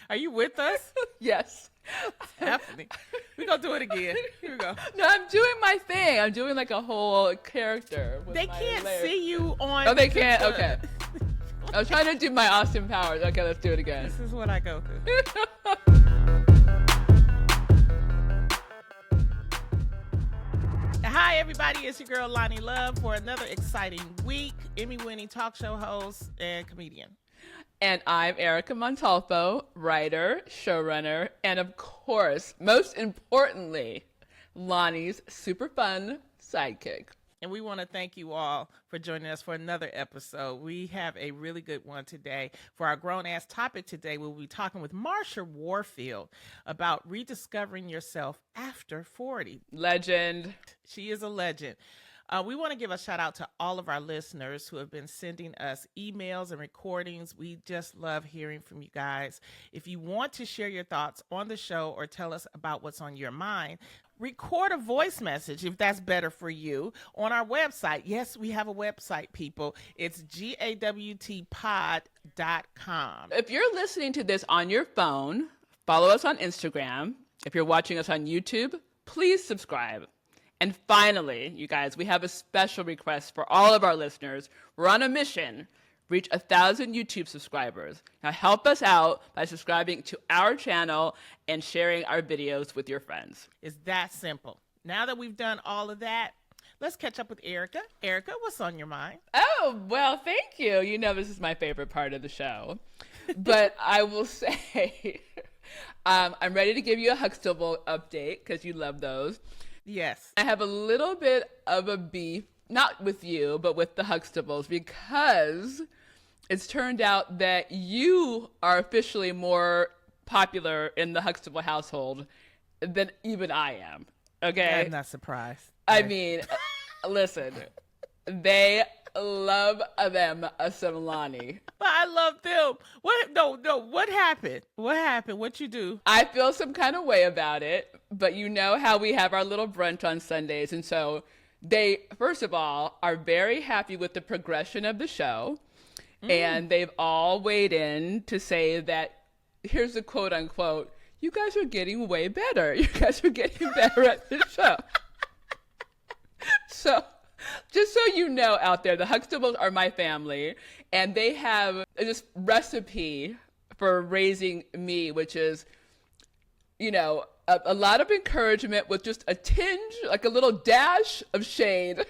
Are you with us? Yes. What's happening? We're going to do it again. Here we go. No, I'm doing my thing. I'm doing like a whole character. They can't see you on. Oh, they can't? Okay. I was trying to do my Austin Powers. Okay, let's do it again. This is what I go through. Hi, everybody. It's your girl, Loni Love, for another exciting week. Emmy-winning talk show host and comedian. And I'm Erica Montolfo, writer, showrunner, and of course, most importantly, Loni's super fun sidekick. And we want to thank you all for joining us for another episode. We have a really good one today. For our grown-ass topic today, we'll be talking with Marsha Warfield about rediscovering yourself after 40. Legend. She is a legend. We want to give a shout out to all of our listeners who have been sending us emails and recordings. We just love hearing from you guys. If you want to share your thoughts on the show or tell us about what's on your mind, record a voice message if that's better for you on our website. Yes, we have a website, people. It's GAWTpod.com. If you're listening to this on your phone, follow us on Instagram. If you're watching us on YouTube, please subscribe. And finally, you guys, we have a special request for all of our listeners. We're on a mission. Reach 1,000 YouTube subscribers. Now help us out by subscribing to our channel and sharing our videos with your friends. It's that simple. Now that we've done all of that, let's catch up with Erica. Erica, what's on your mind? Oh, well, thank you. You know this is my favorite part of the show. But I will say, I'm ready to give you a Huxtable update because you love those. Yes. I have a little bit of a beef, not with you, but with the Huxtables, because it's turned out that you are officially more popular in the Huxtable household than even I am. Okay? I'm not surprised. I mean, listen, they love them some Loni. But I love them. What? No. What happened? What happened? What you do? I feel some kind of way about it, but you know how we have our little brunch on Sundays, and so they, first of all, are very happy with the progression of the show, and they've all weighed in to say that, here's the quote unquote, you guys are getting way better. You guys are getting better at the show. So, just so you know out there, the Huxtables are my family, and they have this recipe for raising me, which is, you know, a lot of encouragement with just a tinge, like a little dash of shade.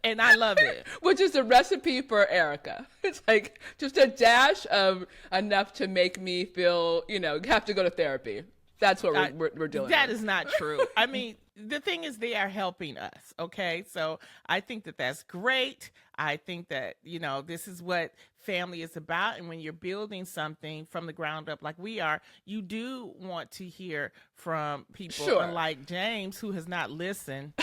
And I love it. Which is the recipe for Erica. It's like just a dash of enough to make me feel, you know, have to go to therapy. That's what we're doing. That is not true. I mean, the thing is, they are helping us, okay? So I think that that's great. I think that, you know, this is what family is about. And when you're building something from the ground up like we are, you do want to hear from people, sure, unlike James, who has not listened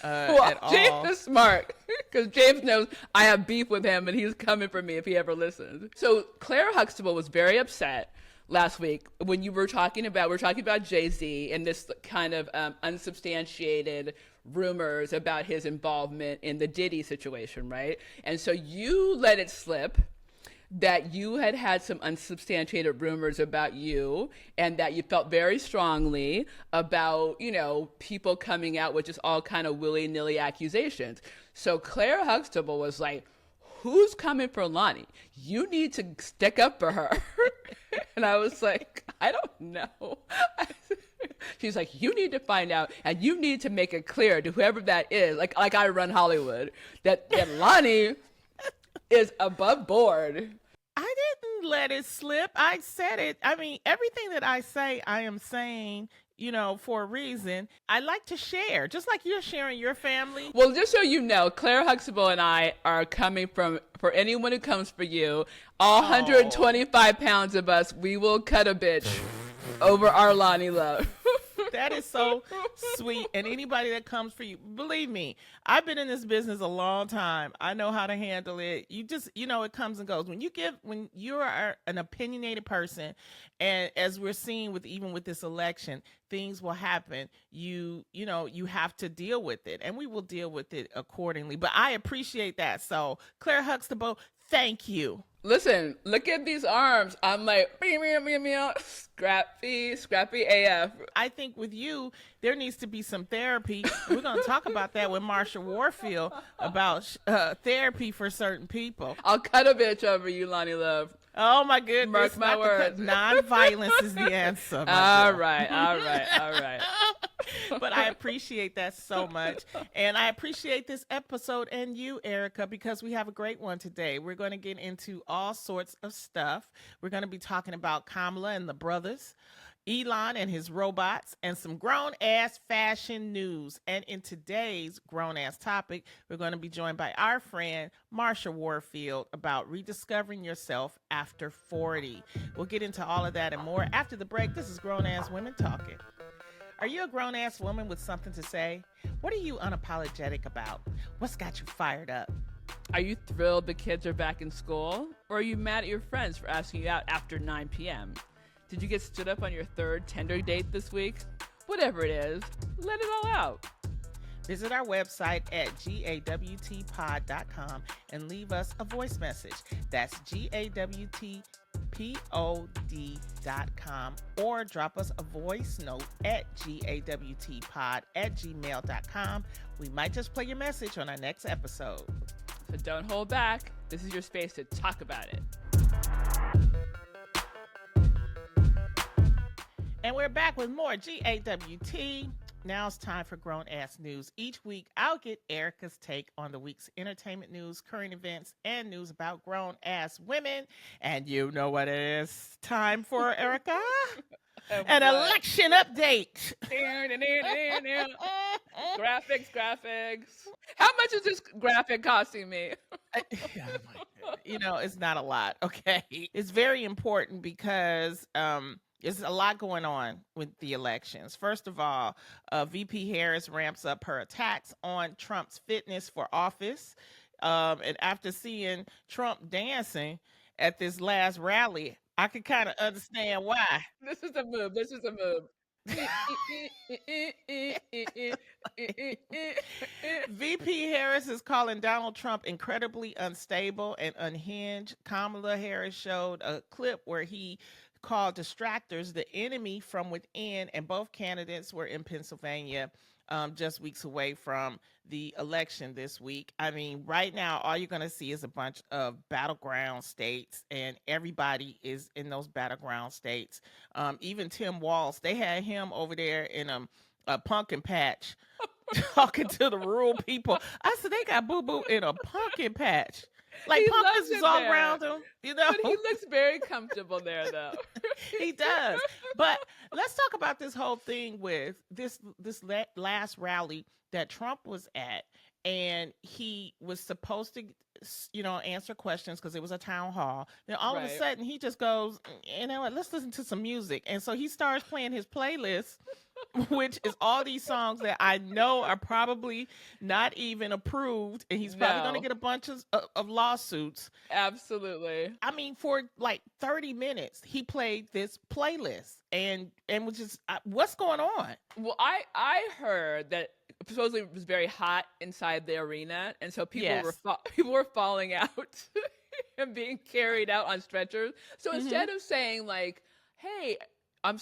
well, at all. James is smart because James knows I have beef with him and he's coming for me if he ever listens. So Claire Huxtable was very upset last week when you were talking about Jay-Z and this kind of unsubstantiated rumors about his involvement in the Diddy situation, right? And so you let it slip that you had some unsubstantiated rumors about you and that you felt very strongly about, you know, people coming out with just all kind of willy-nilly accusations. So Claire Huxtable was like, who's coming for Loni? You need to stick up for her. And I was like, I don't know. She's like, you need to find out and you need to make it clear to whoever that is, like I run Hollywood, that Loni is above board. I didn't let it slip. I said it. I mean, everything that I say, I am saying, you know, for a reason. I like to share, just like you're sharing your family. Well, just so you know, Claire Huxtable and I are coming from, for anyone who comes for you, all 125 pounds of us, we will cut a bitch over our Loni love. That is so sweet. And anybody that comes for you, believe me, I've been in this business a long time. I know how to handle it. You just, you know, it comes and goes. When you are an opinionated person, and as we're seeing even with this election, things will happen. You know, you have to deal with it, and we will deal with it accordingly. But I appreciate that. So Claire Huxtable, Thank you. Listen, look at these arms. I'm like, meow, meow, meow, meow. Scrappy AF. I think with you, there needs to be some therapy. We're going to talk about that with Marsha Warfield about therapy for certain people. I'll cut a bitch over you, Lonnie Love. Oh my goodness! Mark my words. Non-violence is the answer. All right. But I appreciate that so much, and I appreciate this episode and you, Erica, because we have a great one today. We're going to get into all sorts of stuff. We're going to be talking about Kamala and the brothers, Elon and his robots, and some grown-ass fashion news. And in today's grown-ass topic, we're going to be joined by our friend Marsha Warfield about rediscovering yourself after 40. We'll get into all of that and more after the break. This is Grown-Ass Women Talking. Are you a grown-ass woman with something to say? What are you unapologetic about? What's got you fired up? Are you thrilled the kids are back in school? Or are you mad at your friends for asking you out after 9 p.m.? Did you get stood up on your third Tinder date this week? Whatever it is, let it all out. Visit our website at gawtpod.com and leave us a voice message. That's gawtpod.com, or drop us a voice note at gawtpod@gmail.com. We might just play your message on our next episode. So don't hold back. This is your space to talk about it. And we're back with more GAWT. Now it's time for Grown Ass News. Each week, I'll get Erica's take on the week's entertainment news, current events, and news about grown ass women. And you know what it is time for, Erica? An election update. Graphics. How much is this graphic costing me? You know, it's not a lot, okay? It's very important because there's a lot going on with the elections. First of all, VP Harris ramps up her attacks on Trump's fitness for office. And after seeing Trump dancing at this last rally, I could kind of understand why. This is a move. VP Harris is calling Donald Trump incredibly unstable and unhinged. Kamala Harris showed a clip where he called distractors the enemy from within, and both candidates were in Pennsylvania just weeks away from the election this week. I mean, right now, all you're going to see is a bunch of battleground states, and everybody is in those battleground states. Even Tim Walz, they had him over there in a pumpkin patch talking to the rural people. I said, they got boo-boo in a pumpkin patch. Like he pumpkins is all around him, you know. But he looks very comfortable there, though. He does. But let's talk about this whole thing with this last rally that Trump was at, and he was supposed to, you know, answer questions because it was a town hall. Then all of a sudden, he just goes, you know what? Let's listen to some music, and so he starts playing his playlist, which is all these songs that I know are probably not even approved, and he's probably going to get a bunch of lawsuits. Absolutely. I mean, for like 30 minutes, he played this playlist, and was just, what's going on? Well, I heard that supposedly it was very hot inside the arena, and so people were falling out and being carried out on stretchers. So instead of saying like, "Hey, I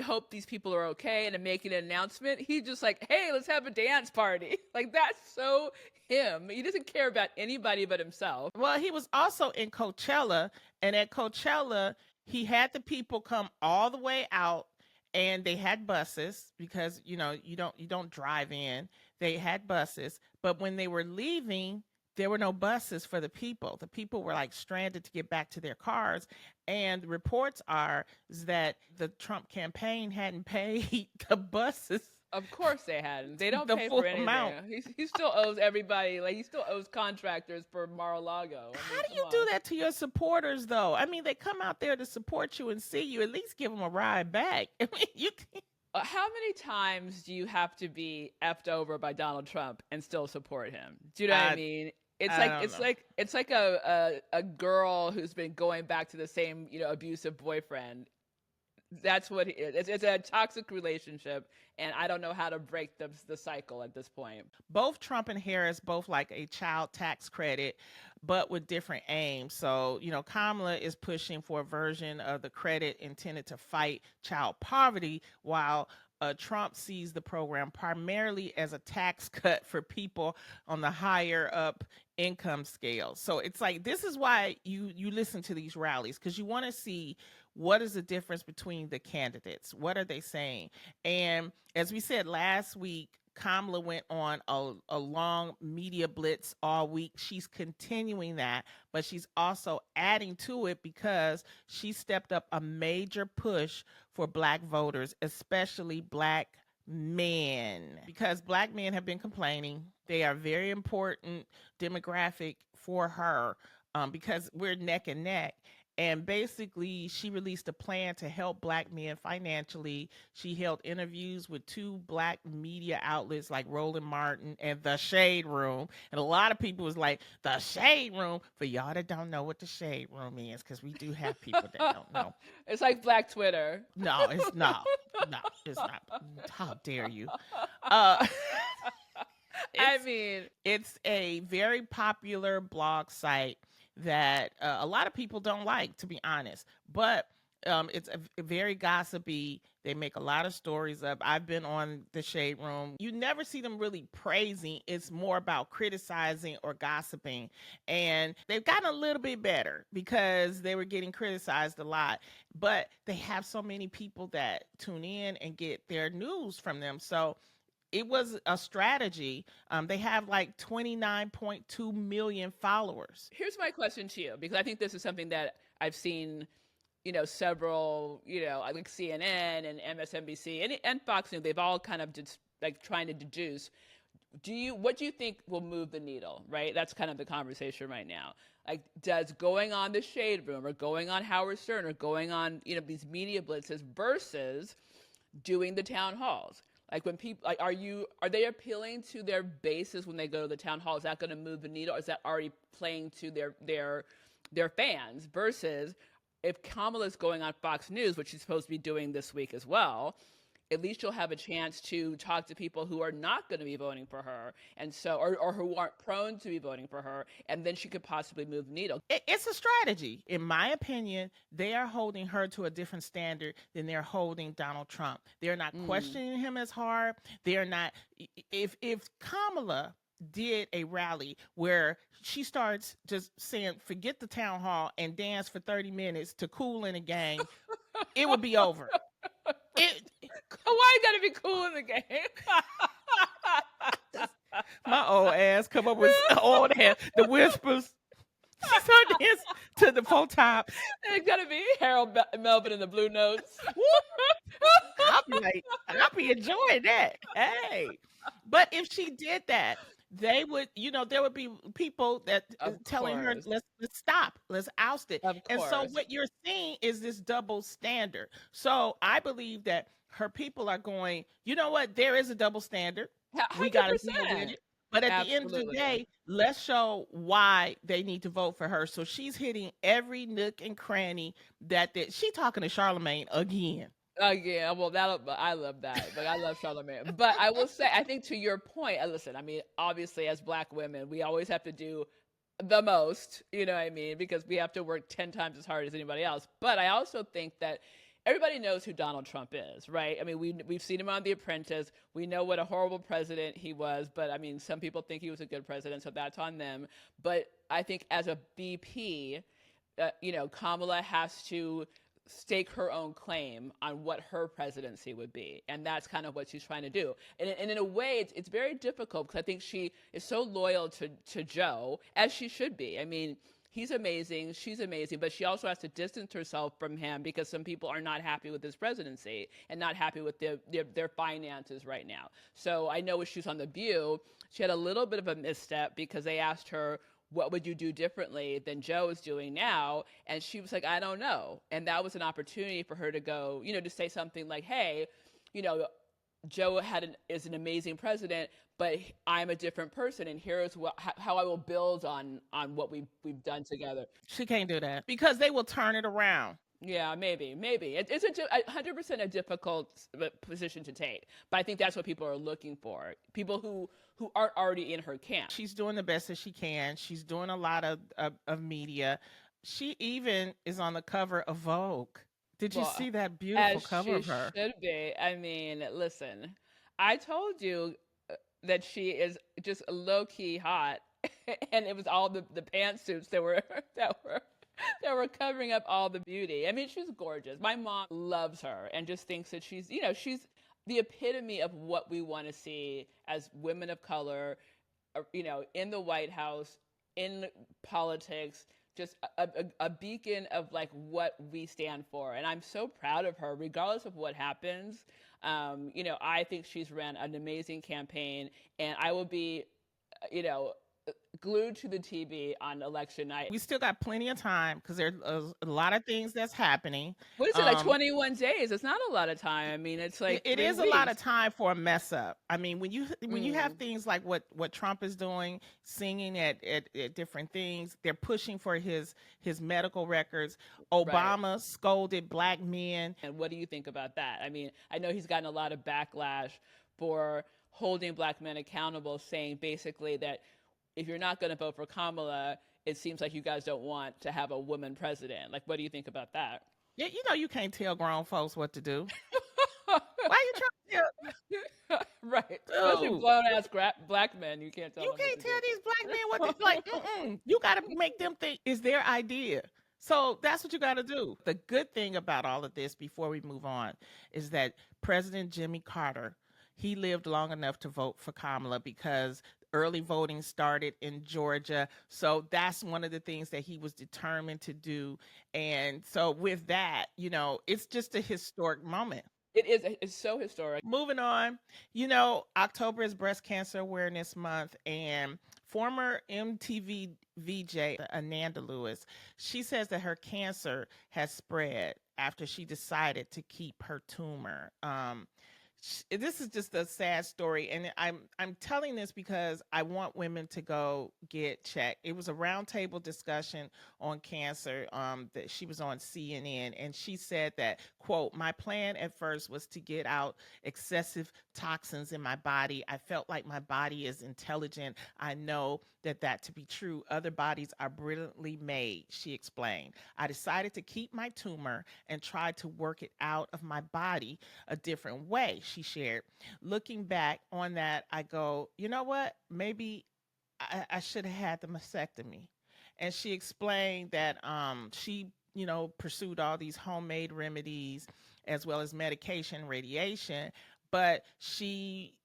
hope these people are okay," and making an announcement, he's just like, "Hey, let's have a dance party." Like, that's so him. He doesn't care about anybody but himself. Well, he was also in Coachella, and at Coachella, he had the people come all the way out, and they had buses because, you know, you don't drive in. They had buses, but when they were leaving, there were no buses for the people. The people were like stranded to get back to their cars. And the reports are that the Trump campaign hadn't paid the buses. Of course they hadn't. They don't The pay full for anything. amount. He still owes everybody. Like, he still owes contractors for Mar-a-Lago. How do you do that to your supporters, though? I mean, they come out there to support you and see you. At least give them a ride back. I mean, you can. How many times do you have to be effed over by Donald Trump and still support him? Do you know what I mean? It's like a girl who's been going back to the same, you know, abusive boyfriend That's what it's a toxic relationship, and I don't know how to break the cycle at this point. Both Trump and Harris both like a child tax credit, but with different aims. So, Kamala is pushing for a version of the credit intended to fight child poverty, while Trump sees the program primarily as a tax cut for people on the higher up income scale. So it's like, this is why you listen to these rallies, because you want to see what is the difference between the candidates. What are they saying? And as we said last week, Kamala went on a long media blitz all week. She's continuing that, but she's also adding to it because she stepped up a major push for Black voters, especially Black men, because Black men have been complaining. They are very important demographic for her, because we're neck and neck. And basically, she released a plan to help Black men financially. She held interviews with 2 Black media outlets like Roland Martin and The Shade Room. And a lot of people was like, The Shade Room, for y'all that don't know what The Shade Room is, because we do have people that don't know. It's like Black Twitter. No, it's no, it's not. How dare you? It's a very popular blog site that a lot of people don't like, to be honest, but it's a very gossipy. They make a lot of stories up. I've been on The Shade Room. You never see them really praising. It's more about criticizing or gossiping. And they've gotten a little bit better because they were getting criticized a lot. But they have so many people that tune in and get their news from them. So it was a strategy. They have like 29.2 million followers. Here's my question to you, because I think this is something that I've seen, several, like CNN and MSNBC and Fox News, they've all kind of just like trying to deduce. What do you think will move the needle, right? That's kind of the conversation right now. Like, does going on The Shade Room or going on Howard Stern or going on, these media blitzes versus doing the town halls? Like, when people, like, are they appealing to their bases when they go to the town hall? Is that going to move the needle? Or is that already playing to their fans? Versus if Kamala's going on Fox News, which she's supposed to be doing this week as well, at least you'll have a chance to talk to people who are not going to be voting for her, and so or who aren't prone to be voting for her, and then she could possibly move the needle. It's a strategy. In my opinion, they are holding her to a different standard than they're holding Donald Trump. They're not questioning him as hard. They're not. If Kamala did a rally where she starts just saying, forget the town hall and dance for 30 minutes to Kool and the Gang, it would be over. Why you gotta be cool in the game? My old ass come up with old ass, the whispers. She started dancing to the Four Tops. It's gotta be Harold Melvin and the Blue Notes. I'll be enjoying that. Hey, but if she did that, they would, there would be people that telling her, let's stop, let's oust it. And so what you're seeing is this double standard. So I believe that her people are going, you know what? There is a double standard. 100%. We got to deal with it. But at the end of the day, let's show why they need to vote for her. So she's hitting every nook and cranny that she talking to Charlemagne again. Yeah, well, I love that. But I love Charlemagne. But I will say, I think to your point, listen, I mean, obviously as Black women, we always have to do the most, you know what I mean? Because we have to work 10 times as hard as anybody else. But I also think that everybody knows who Donald Trump is, right? I mean, we've seen him on The Apprentice. We know what a horrible president he was. But I mean, some people think he was a good president, so that's on them. But I think as a BP, Kamala has to stake her own claim on what her presidency would be. And that's kind of what she's trying to do. And in a way, it's very difficult because I think she is so loyal to Joe, as she should be. I mean, he's amazing, she's amazing, but she also has to distance herself from him because some people are not happy with his presidency and not happy with their finances right now. So I know when she was on The View, she had a little bit of a misstep because they asked her, what would you do differently than Joe is doing now? And she was like, I don't know. And that was an opportunity for her to go, to say something like, hey, Joe is an amazing president, but I'm a different person, and here's how I will build on what we've done together. She can't do that because they will turn it around. Yeah, maybe. It's 100% a difficult position to take, but I think that's what people are looking for. People who aren't already in her camp. She's doing the best that she can. She's doing a lot of media. She even is on the cover of Vogue. Did you Well, see that beautiful as cover she of her? should be. I mean, listen, I told you that she is just low key hot, and it was all the pantsuits that were that were covering up all the beauty. I mean, she's gorgeous. My mom loves her and just thinks that she's the epitome of what we want to see as women of color, in the White House, in politics, just a beacon of like what we stand for. And I'm so proud of her, regardless of what happens. I think she's ran an amazing campaign, and I will be, you know, glued to the TV on election night. We still got plenty of time because there's a lot of things that's happening. What is it, like 21 days? It's not a lot of time. I mean, it's like It 3 is a weeks. lot of time for a mess up. I mean, when you have things like what Trump is doing, singing at different things, they're pushing for his medical records. Obama scolded black men. And what do you think about that? I mean, I know he's gotten a lot of backlash for holding black men accountable, saying basically that if you're not going to vote for Kamala, it seems like you guys don't want to have a woman president. Like, what do you think about that? Yeah, you can't tell grown folks what to do. Why you trying to tell? Right. Especially blown ass black men. You can't tell You them can't what to tell do. these black men what to like. You got to make them think it's their idea. So that's what you got to do. The good thing about all of this, before we move on, is that President Jimmy Carter, he lived long enough to vote for Kamala because early voting started in Georgia. So that's one of the things that he was determined to do. And so with that, it's just a historic moment. It is. It's so historic. Moving on, October is Breast Cancer Awareness Month, and former MTV VJ Ananda Lewis, she says that her cancer has spread after she decided to keep her tumor. This is just a sad story, and I'm telling this because I want women to go get checked. It was a roundtable discussion on cancer that she was on CNN, and she said that, quote, "My plan at first was to get out excessive toxins in my body. I felt like my body is intelligent. I know that to be true. Other bodies are brilliantly made," she explained. "I decided to keep my tumor and try to work it out of my body a different way," she shared. Looking back on that, I go, you know what? Maybe I should have had the mastectomy. And she explained that she, pursued all these homemade remedies as well as medication, radiation, but she,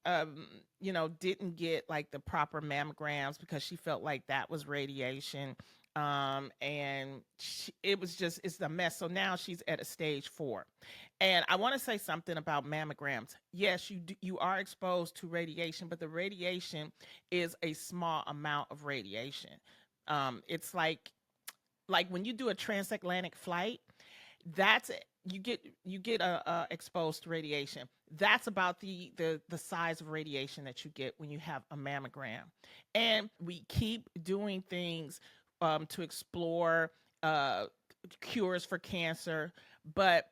didn't get like the proper mammograms because she felt like that was radiation. And it's a mess. So now she's at a stage 4. And I want to say something about mammograms. Yes, you are exposed to radiation, but the radiation is a small amount of radiation. It's like when you do a transatlantic flight, that's it. You get exposed to radiation. That's about the size of radiation that you get when you have a mammogram. And we keep doing things to explore cures for cancer, but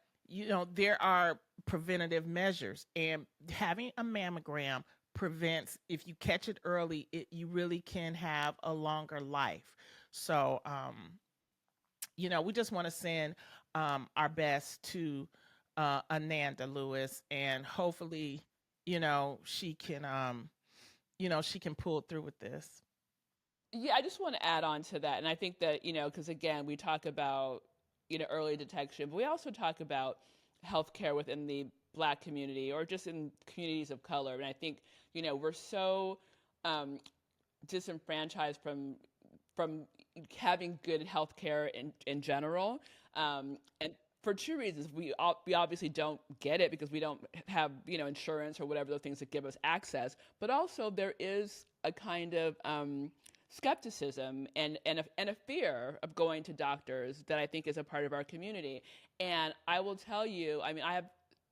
there are preventative measures, and having a mammogram prevents, if you catch it early, you really can have a longer life. So we just want to send our best to Ananda Lewis, and hopefully she can she can pull through with this. Yeah, I just want to add on to that. And I think that, because again, we talk about, early detection, but we also talk about healthcare within the Black community or just in communities of color. And I think, we're so disenfranchised from having good healthcare in general. And for 2 reasons. We obviously don't get it because we don't have, insurance or whatever, those things that give us access. But also there is a kind of skepticism and a fear of going to doctors that I think is a part of our community. And I will tell you, I mean, I have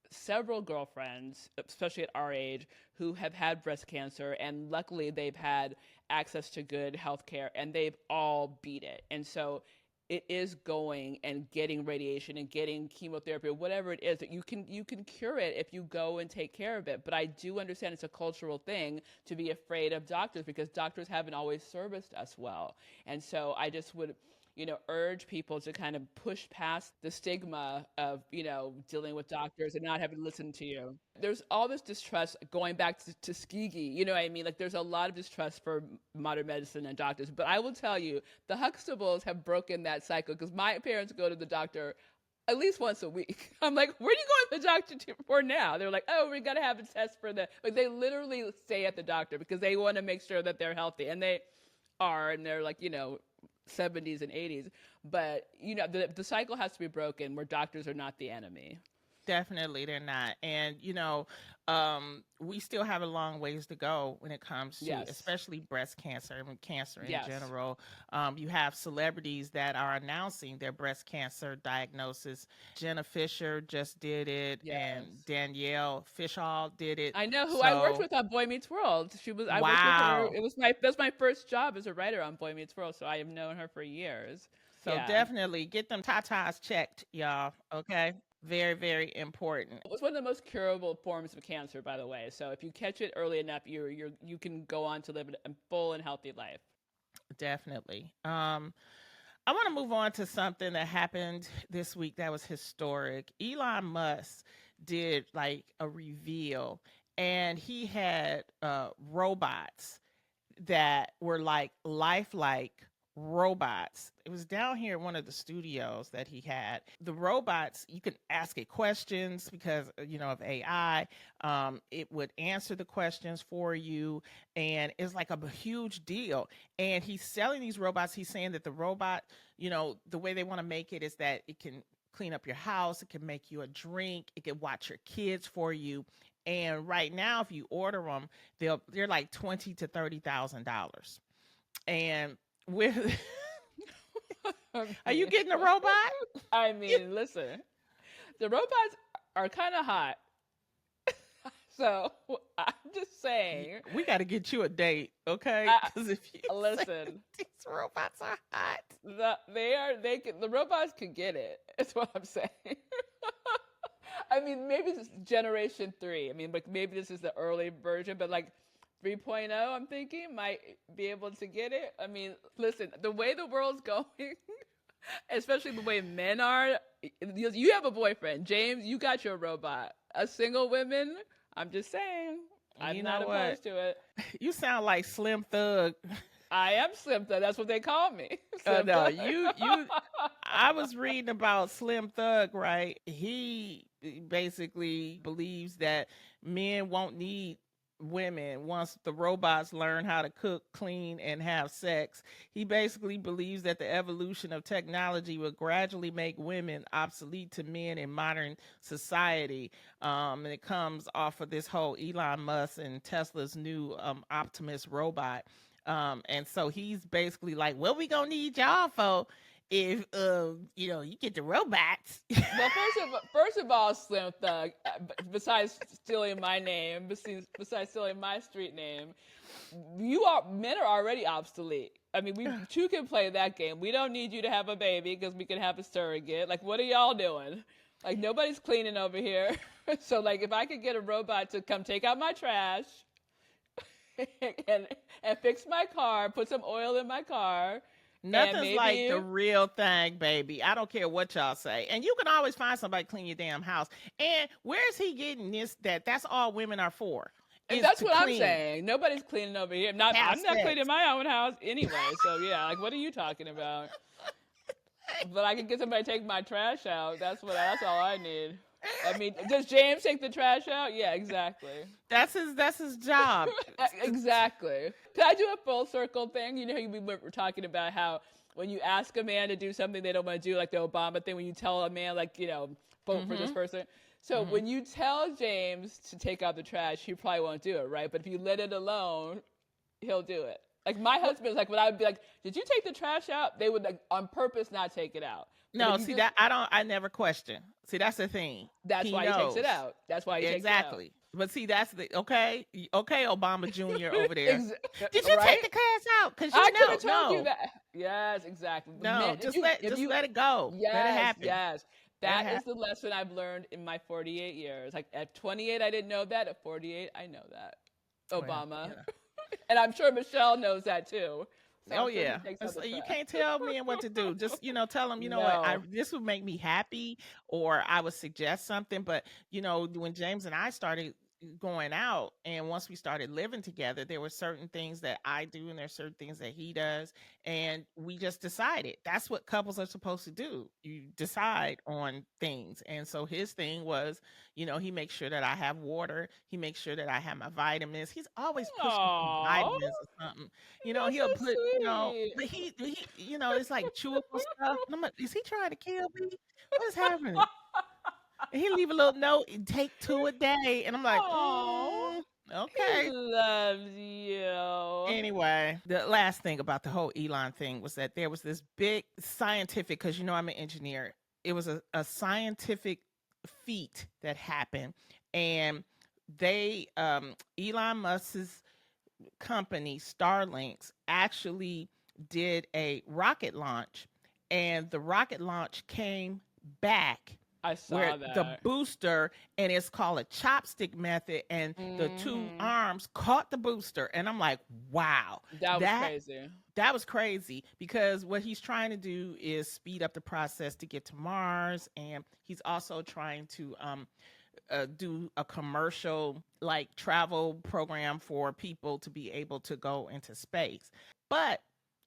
several girlfriends, especially at our age, who have had breast cancer, and luckily they've had access to good health care, and they've all beat it. And so it is going and getting radiation and getting chemotherapy or whatever it is, that you can cure it if you go and take care of it. But I do understand it's a cultural thing to be afraid of doctors, because doctors haven't always serviced us well. And so I just would, urge people to kind of push past the stigma of, dealing with doctors and not having to listen to you. There's all this distrust going back to Tuskegee, you know what I mean? Like, there's a lot of distrust for modern medicine and doctors. But I will tell you, the Huxtables have broken that cycle, because my parents go to the doctor at least once a week. I'm like, where are you going to the doctor for now? They're like, oh, we got to have a test for that. Like, they literally stay at the doctor because they want to make sure that they're healthy. And they are, and they're like, 70s and 80s, but the cycle has to be broken where doctors are not the enemy. Definitely, they're not. And, we still have a long ways to go when it comes to especially breast cancer and cancer in general. You have celebrities that are announcing their breast cancer diagnosis. Jenna Fisher just did it, and Danielle Fishall did it. I know who I worked with on Boy Meets World. I worked with her. That's my first job as a writer on Boy Meets World, so I have known her for years. So definitely get them tatas checked, y'all. Okay. Very, very important. It's one of the most curable forms of cancer, by the way. So if you catch it early enough, you can go on to live a full and healthy life. Definitely. I want to move on to something that happened this week that was historic. Elon Musk did like a reveal, and he had robots that were like lifelike robots. It was down here in one of the studios that he had. The robots, you can ask it questions because, of AI. It would answer the questions for you, and it's like a huge deal. And he's selling these robots. He's saying that the robot, the way they want to make it is that it can clean up your house, it can make you a drink, it can watch your kids for you. And right now, if you order them, they're like $20,000 to $30,000. And with are you getting a robot? I mean, listen, the robots are kind of hot. So I'm just saying, we got to get you a date, okay? Because if you listen, these robots are hot. The robots can get it. That's what I'm saying. I mean, maybe this is generation 3. I mean, like maybe this is the early version, but like 3.0, I'm thinking, might be able to get it. I mean, listen, the way the world's going, especially the way men are, you have a boyfriend. James, you got your robot. Us single women, I'm just saying, I'm not opposed to it. You sound like Slim Thug. I am Slim Thug. That's what they call me. No, you. I was reading about Slim Thug, right? He basically believes that men won't need women once the robots learn how to cook, clean, and have sex. He basically believes that the evolution of technology will gradually make women obsolete to men in modern society. And it comes off of this whole Elon Musk and Tesla's new Optimus robot. And so he's basically like, what we gonna need y'all for if you get the robots? Well, first of all, Slim Thug, besides stealing my name, besides stealing my street name, men are already obsolete. I mean, we two can play that game. We don't need you to have a baby because we can have a surrogate. Like, what are y'all doing? Like, nobody's cleaning over here. So, like, if I could get a robot to come take out my trash and fix my car, put some oil in my car. Nothing's like the real thing, baby. I don't care what y'all say. And you can always find somebody to clean your damn house. And where's he getting this? That's all women are for. And that's what I'm saying. Nobody's cleaning over here. I'm not cleaning my own house anyway. So yeah, like what are you talking about? But I can get somebody to take my trash out. That's all I need. I mean, does James take the trash out? Yeah, exactly. That's his job. Exactly. Can I do a full circle thing? We were talking about how when you ask a man to do something they don't want to do, like the Obama thing, when you tell a man, like, vote for this person. So when you tell James to take out the trash, he probably won't do it, right? But if you let it alone, he'll do it. Like my husband's like, when I would be like, did you take the trash out? They would like on purpose not take it out. No, see that I never question. See, that's the thing. That's why he takes it out. That's why he takes it out. Exactly. But see, that's the okay, Obama Jr. over there. Did you take the trash out? Because I could have told you that. Yes, exactly. No, If you, if you, let it go. Let it yes, happen. yes. Let it That is happen. the lesson I've learned in my 48 years. Like at 28, I didn't know that. At 48, I know that. Well, Obama. And I'm sure Michelle knows that too. So oh I'm sure he yeah. takes on the You trash. can't tell men what to do. Just, tell them, what, No. this would make me happy, or I would suggest something. But, when James and I started going out, and once we started living together, there were certain things that I do and there's certain things that he does. And we just decided that's what couples are supposed to do. You decide on things. And so his thing was, he makes sure that I have water. He makes sure that I have my vitamins. He's always pushing for Oh, vitamins or something. that's He'll so put, sweet. but it's like chewable stuff. And I'm like, is he trying to kill me? What is happening? And he leave a little note and take 2 a day. And I'm like, Oh, he okay. loves you. Anyway, the last thing about the whole Elon thing was that there was this big scientific, because I'm an engineer. It was a scientific feat that happened. And they, Elon Musk's company, Starlinks, actually did a rocket launch, and the rocket launch came back I where saw the that. booster, and it's called a chopstick method, and the 2 Hmm. arms caught the booster. And I'm like, wow, That was that crazy. that was crazy, because what he's trying to do is speed up the process to get to Mars. And he's also trying to do a commercial like travel program for people to be able to go into space. But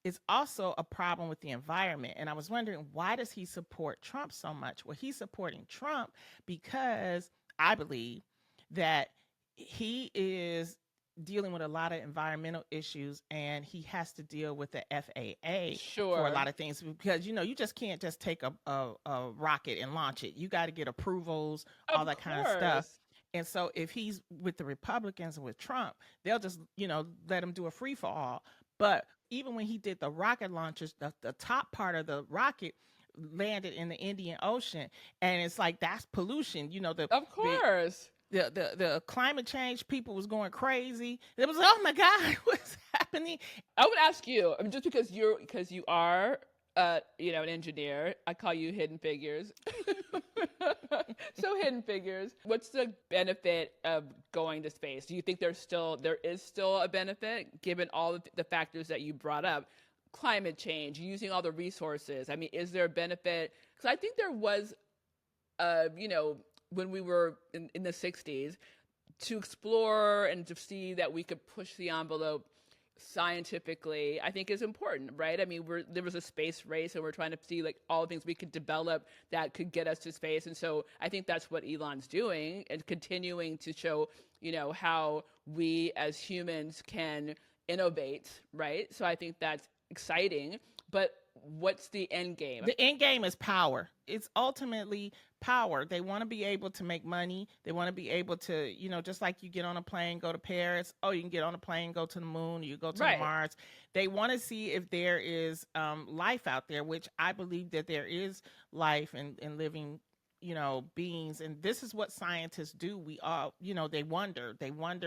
it's also a problem with the environment. And I was wondering, why does he support Trump so much? Well, he's supporting Trump because I believe that he is dealing with a lot of environmental issues, and he has to deal with the FAA for a Sure. lot of things, because you just can't just take a rocket and launch it. You got to get approvals, all Of that kind of stuff. course. And so if he's with the Republicans and with Trump, they'll just, let him do a free for all. But even when he did the rocket launches, the top part of the rocket landed in the Indian Ocean. And it's like, that's pollution. Of The course. the climate change people was going crazy. It was, oh my God, what's happening? I would ask you, I mean, just because you are, an engineer. I call you Hidden Figures. So Hidden Figures. What's the benefit of going to space? Do you think there is still a benefit given all of the factors that you brought up? Climate change, using all the resources. I mean, is there a benefit? Because I think there was, when we were in the 60s, to explore and to see that we could push the envelope scientifically, I think is important, right? I mean, there was a space race, and we're trying to see like all the things we could develop that could get us to space. And so I think that's what Elon's doing, and continuing to show, how we as humans can innovate, right? So I think that's exciting. But what's the end game? The end game is power. It's ultimately power. They want to be able to make money. They want to be able to, just like you get on a plane, go to Paris. Oh, you can get on a plane, go to the moon, you go to Right. Mars. They want to see if there is life out there, which I believe that there is life and living, beings. And this is what scientists do. We all, they wonder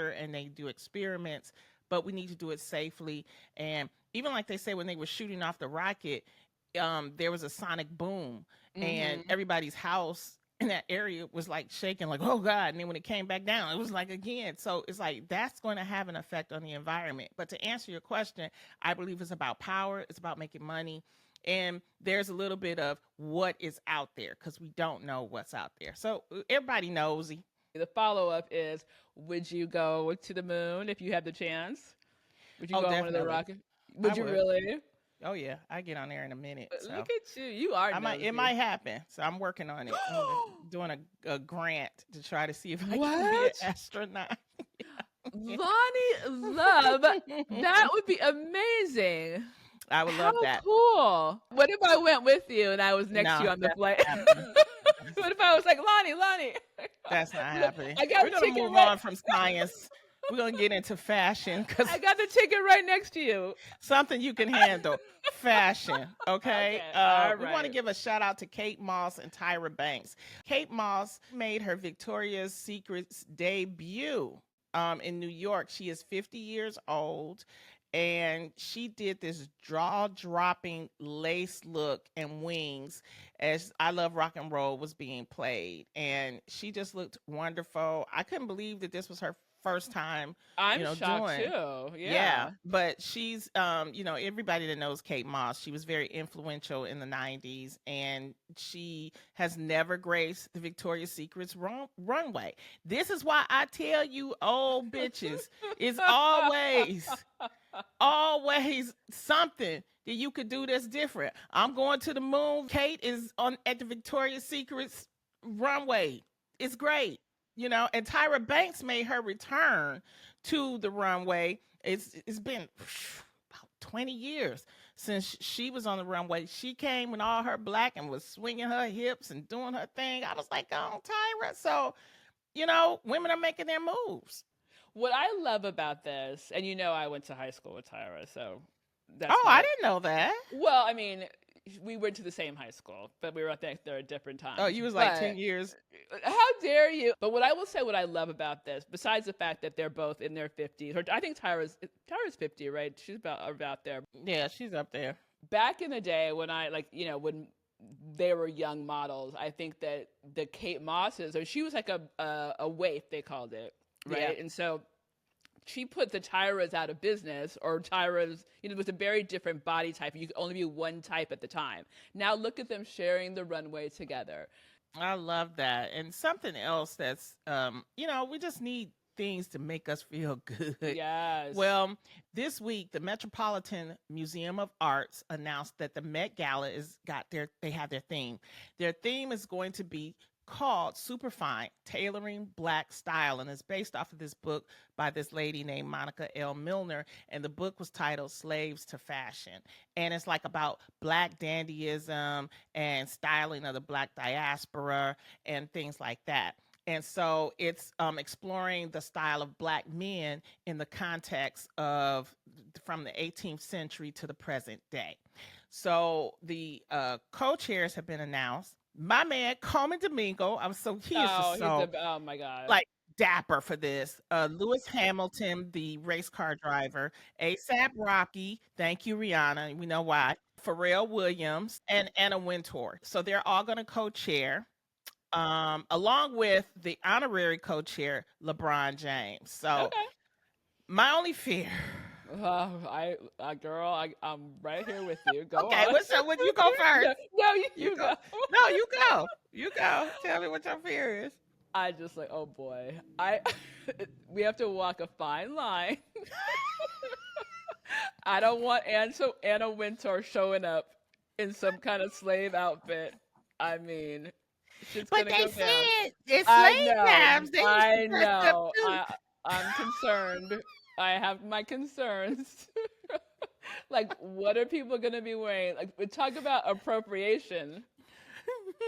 and they do experiments, but we need to do it safely. And even like they say, when they were shooting off the rocket, there was a sonic boom, and everybody's house in that area was like shaking, like, oh God. And then when it came back down, it was like again. So it's like, that's going to have an effect on the environment. But to answer your question, I believe it's about power. It's about making money. And there's a little bit of what is out there, because we don't know what's out there. So everybody knows. The follow-up is, would you go to the moon if you had the chance? Would you Oh, go on one of the definitely. rockets? I Would you would. really? Oh yeah, I get on there in a minute. So Look at you. You are it nosy. might happen. So I'm working on it. I'm doing a grant to try to see if I can be an What? astronaut. Lonnie Love, that would be amazing. I would How love that. cool. What if I went with you and I was next to No, you on the that's flight? not happening. What if I was like, Lonnie? That's not happening. I got We're a gonna ticket move right. on from science. We're gonna get into fashion, because I got the ticket right next to you. something you can handle. Fashion, okay? Okay, all We want to right. give a shout out to Kate Moss and Tyra Banks. Kate Moss made her Victoria's Secret's debut in New York. She is 50 years old, and she did this jaw-dropping lace look and wings as I Love Rock and Roll was being played, and she just looked wonderful. I couldn't believe that this was her first time, I'm shocked doing. too. Yeah, Yeah. but she's everybody that knows Kate Moss, she was very influential in the 90s, and she has never graced the Victoria's Secret's runway. This is why I tell you, old bitches, it's always something that you could do that's different. I'm going to the moon. Kate is on at the Victoria's Secret's runway. It's great. And Tyra Banks made her return to the runway. It's been about 20 years since she was on the runway. She came in all her black and was swinging her hips and doing her thing. I was like, oh, Tyra. So, women are making their moves. What I love about this, and I went to high school with Tyra, so that's Oh, I didn't know that. Well, I mean, we went to the same high school, but we were there at different times. Oh, you was like 10 years. How dare you? But what I will say, what I love about this, besides the fact that they're both in their 50s, or I think Tyra's 50, right? She's about there. Yeah, she's up there. Back in the day when when they were young models, I think that the Kate Mosses, or she was like a waif, they called it, right? Yeah. And so she put the Tyras out of business, or Tyras, it was a very different body type. You could only be one type at the time. Now look at them sharing the runway together. I love that. And something else that's, we just need things to make us feel good. Yes. Well, this week, the Metropolitan Museum of Arts announced that the Met Gala they have their theme. Their theme is going to be called Superfine, Tailoring Black Style, and it's based off of this book by this lady named Monica L. Milner, and the book was titled Slaves to Fashion, and it's like about Black dandyism and styling of the Black diaspora and things like that. And so it's exploring the style of Black men in the context of from the 18th century to the present day. So the co-chairs have been announced. My man, Carmen Domingo, oh my God. Like dapper for this. Lewis Hamilton, the race car driver, ASAP Rocky, thank you, Rihanna, we know why, Pharrell Williams, and Anna Wintour. So they're all going to co-chair, along with the honorary co-chair, LeBron James. So okay. My only fear... girl, I'm right here with you. Go okay, on. Would you go first? No, you go. No, you go. You go. Tell me what your fear is. I just oh boy. We have to walk a fine line. I don't want Anna Wintour showing up in some kind of slave outfit. I mean, shit's but gonna they go said down. it's slave times. I know. I'm concerned. I have my concerns. What are people going to be wearing? We talk about appropriation.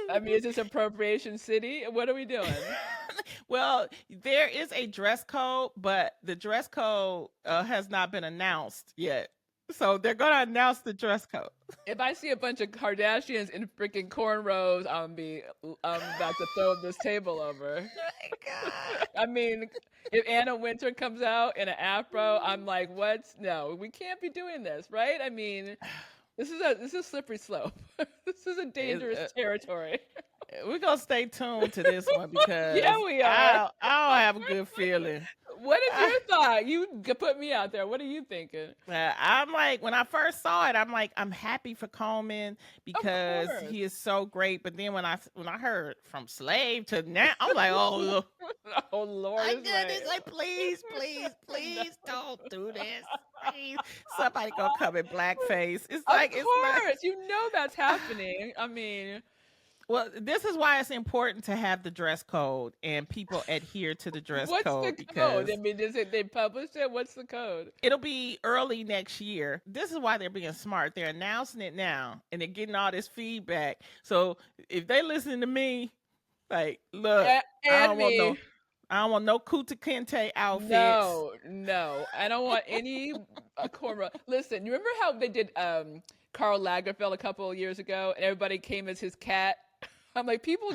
I mean, is this appropriation city? What are we doing? Well, there is a dress code, but the dress code has not been announced yet. So they're going to announce the dress code. If I see a bunch of Kardashians in freaking cornrows, I'm about to throw this table over. Oh my God. I mean, if Anna Wintour comes out in an afro, I'm like, what? No, we can't be doing this, right? I mean, this is a slippery slope. This is a dangerous territory. We're going to stay tuned to this one because yeah, we are. I don't have a good feeling. What is your thought? You put me out there. What are you thinking? I'm like, when I first saw it, I'm like, I'm happy for Coleman because he is so great. But then when I heard from slave to now, I'm like, oh, oh Lord, my goodness, like, please don't do this. Please, somebody gonna come in blackface. It's like, of course, that's happening. I mean. Well, this is why it's important to have the dress code and people adhere to the dress code. What's the code? I mean, they published it? What's the code? It'll be early next year. This is why they're being smart. They're announcing it now, and they're getting all this feedback. So if they listen to me, look, I don't want no Kuta Kente outfits. No, I don't want any cornrow. Listen, you remember how they did Karl Lagerfeld a couple of years ago, and everybody came as his cat? I'm like, people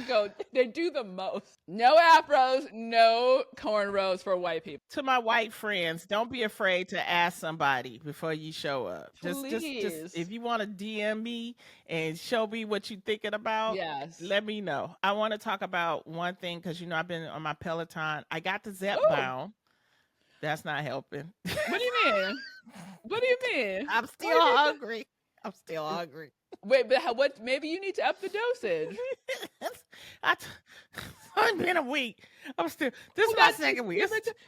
they do the most. No afros, no cornrows for white people. To my white friends, don't be afraid to ask somebody before you show up. Just Please. if you want to DM me and show me what you're thinking about, Yes. let me know. I want to talk about one thing because I've been on my Peloton. I got the Zep Ooh. bound. That's not helping. What do you mean? What do you mean? I'm still hungry. I'm still hungry. Wait, but what? Maybe you need to up the dosage. It's been a week. This is my second week.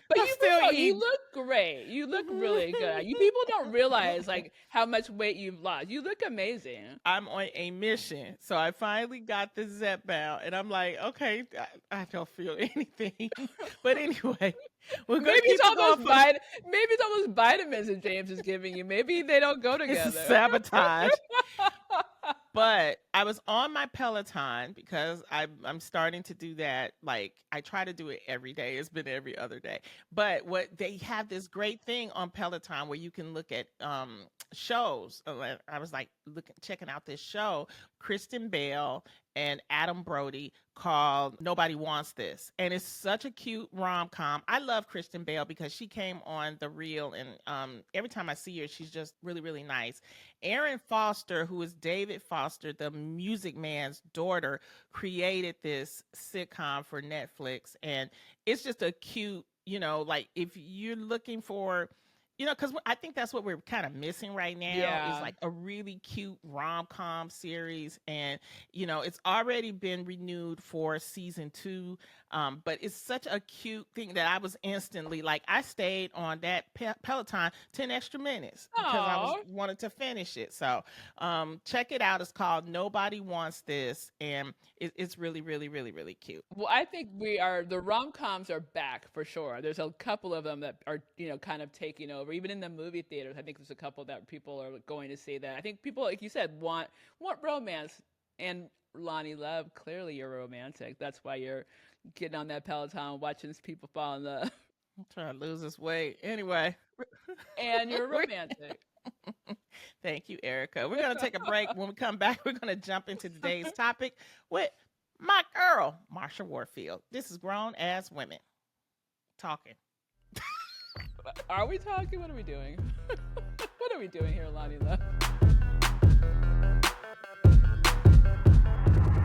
But I'm you look great. You look really good. You people don't realize like how much weight you've lost. You look amazing. I'm on a mission. So I finally got the Zep bound and I'm like, okay, I don't feel anything. But anyway, we're going to keep it going. Maybe it's almost vitamins that James is giving you. Maybe they don't go together. It's sabotage. But I was on my Peloton because I'm starting to do that. Like I try to do it every day. It's been every other day. But what they have this great thing on Peloton where you can look at shows. I was like checking out this show, Kristen Bell and Adam Brody, called Nobody Wants This. And it's such a cute rom-com. I love Kristen Bell because she came on The Real and every time I see her, she's just really, really nice. Erin Foster, who is David Foster, the Music Man's daughter, created this sitcom for Netflix. And it's just a cute, like if you're looking for, because I think that's what we're kind of missing right now is like a really cute rom-com series. And, it's already been renewed for season 2. But it's such a cute thing that I was instantly like, I stayed on that Peloton 10 extra minutes because I wanted to finish it. So check it out. It's called Nobody Wants This. And it's really, really, really, really cute. Well, I think the rom-coms are back for sure. There's a couple of them that are, kind of taking over. Even in the movie theaters, I think there's a couple that people are going to see that. I think people, like you said, want romance. And Lonnie Love, clearly you're romantic. That's why you're getting on that Peloton, watching people fall in love. I'm trying to lose this weight. Anyway. And you're romantic. Thank you, Erica. We're going to take a break. When we come back, we're going to jump into today's topic with my girl, Marsha Warfield. This is Grown As Women Talking. Are we talking? What are we doing? What are we doing here, Lonnie Love?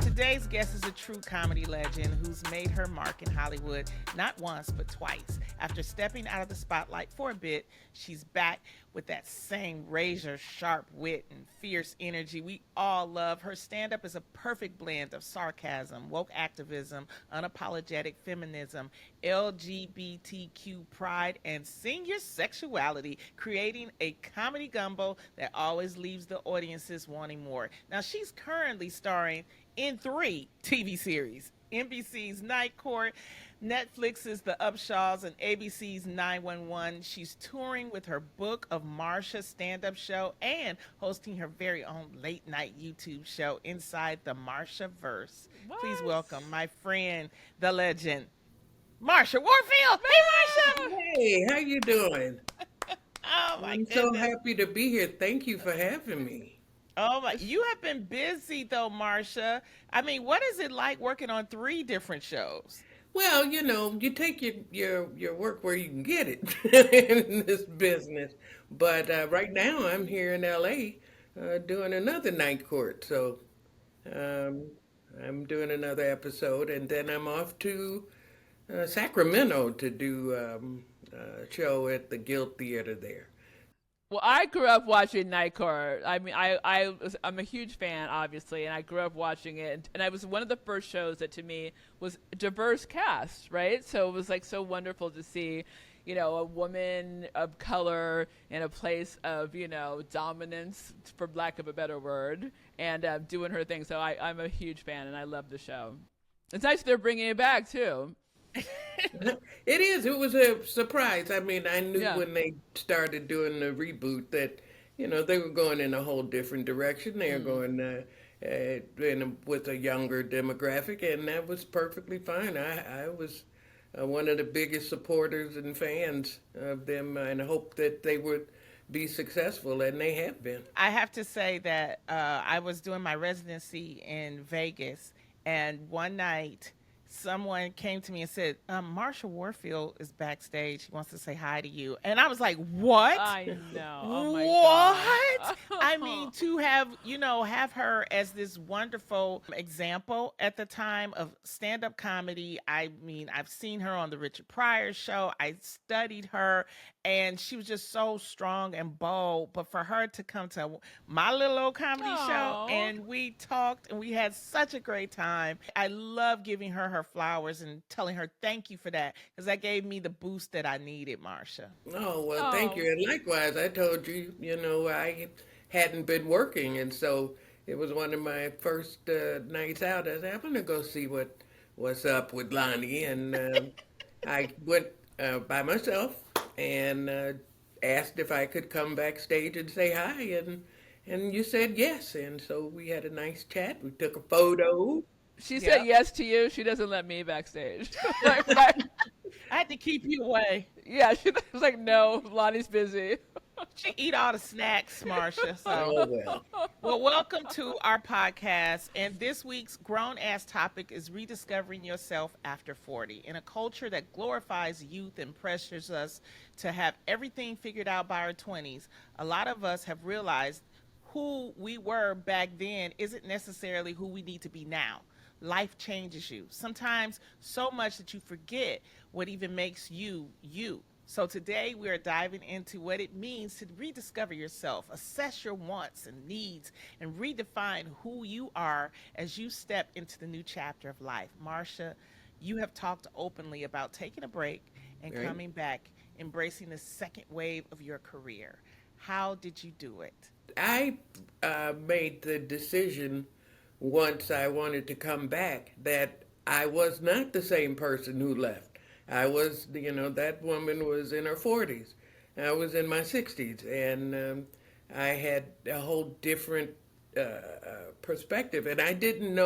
Today's guest is a true comedy legend who's made her mark in Hollywood not once but twice. After stepping out of the spotlight for a bit, she's back with that same razor-sharp wit and fierce energy we all love. Her stand-up is a perfect blend of sarcasm, woke activism, unapologetic feminism, LGBTQ pride, and senior sexuality, creating a comedy gumbo that always leaves the audiences wanting more. Now, she's currently starring in 3 TV series: NBC's Night Court, Netflix's The Upshaws, and ABC's 911. She's touring with her Book of Marsha stand-up show and hosting her very own late-night YouTube show, Inside the Marshaverse. Please welcome my friend, the legend, Marsha Warfield. Hey, Marsha! Hey, how you doing? Oh, my I'm goodness. so happy to be here. Thank you for having me. Oh my! You have been busy though, Marsha. I mean, what is it like working on 3 different shows? Well, you take your work where you can get it in this business. But right now, I'm here in LA doing another night court. So um, I'm doing another episode, and then I'm off to Sacramento to do a show at the Guild Theater there. Well, I grew up watching Night Court. I mean, I'm a huge fan, obviously, and I grew up watching it. And I was one of the first shows that, to me, was a diverse cast, right? So it was like so wonderful to see, a woman of color in a place of, dominance, for lack of a better word, and doing her thing. So I'm a huge fan, and I love the show. It's nice they're bringing it back too. It is. It was a surprise. I mean, I knew Yeah. when they started doing the reboot that, they were going in a whole different direction. They were going with a younger demographic, and that was perfectly fine. I was one of the biggest supporters and fans of them, and I hope that they would be successful, and they have been. I have to say that I was doing my residency in Vegas, And one night, someone came to me and said, Marsha Warfield is backstage. She wants to say hi to you. And I was like, what? I know. Oh my What? I mean, God. to have, have her as this wonderful example at the time of stand-up comedy. I mean, I've seen her on the Richard Pryor show. I studied her, and she was just so strong and bold. But for her to come to my little old comedy show, Oh. and we talked and we had such a great time. I love giving her flowers and telling her thank you for that, because that gave me the boost that I needed, Marsha. Oh, well, thank Oh. you. And likewise, I told you, I hadn't been working. And so it was one of my first nights out. I said, I'm going to go see what's up with Lonnie. And I went by myself and asked if I could come backstage and say hi. And you said yes. And so we had a nice chat. We took a photo. She said Yep. yes to you. She doesn't let me backstage. Like, right? I had to keep you away. Yeah, she was like, no, Lonnie's busy. She eat all the snacks, Marsha. So, Oh, well. well, welcome to our podcast. And this week's grown ass topic is rediscovering yourself after 40. In a culture that glorifies youth and pressures us to have everything figured out by our 20s, a lot of us have realized who we were back then isn't necessarily who we need to be now. Life changes you, sometimes so much that you forget what even makes you you. So today we are diving into what it means to rediscover yourself, assess your wants and needs, and redefine who you are as you step into the new chapter of life. Marsha, you have talked openly about taking a break and Right. coming back, embracing the second wave of your career. How did you do it? I made the decision once I wanted to come back that I was not the same person who left. I was, that woman was in her 40s. I was in my 60s, and I had a whole different perspective. And I didn't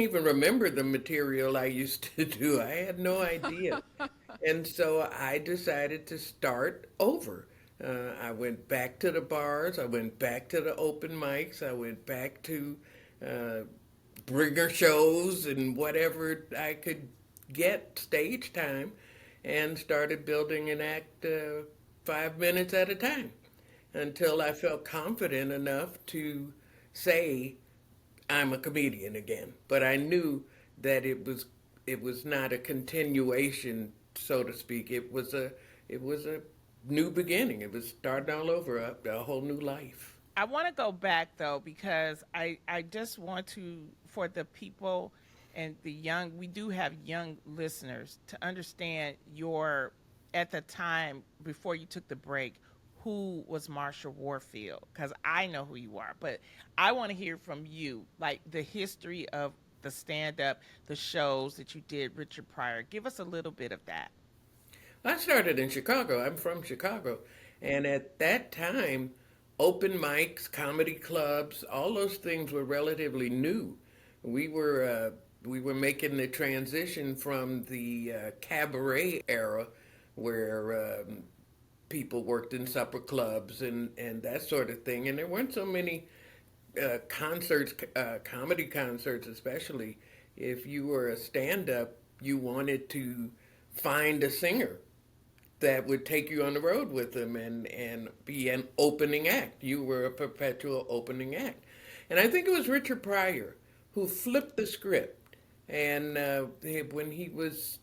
even remember the material I used to do. I had no idea. And so I decided to start over. I went back to the bars. I went back to the open mics. I went back to uh, bringer shows and whatever I could get stage time, and started building an act 5 minutes at a time until I felt confident enough to say I'm a comedian again. But I knew that it was not a continuation, so to speak. It was a new beginning. It was starting all over, a whole new life. I want to go back though, because I just want to, for the people and the young, we do have young listeners, to understand your, at the time before you took the break, who was Marsha Warfield? Because I know who you are, but I want to hear from you, like the history of the stand up, the shows that you did, Richard Pryor. Give us a little bit of that. I started in Chicago. I'm from Chicago. And at that time, open mics, comedy clubs, all those things were relatively new. We were we were making the transition from the cabaret era, where people worked in supper clubs and that sort of thing. And there weren't so many concerts, comedy concerts especially. If you were a stand-up, you wanted to find a singer that would take you on the road with them and be an opening act. You were a perpetual opening act. And I think it was Richard Pryor who flipped the script. And when he was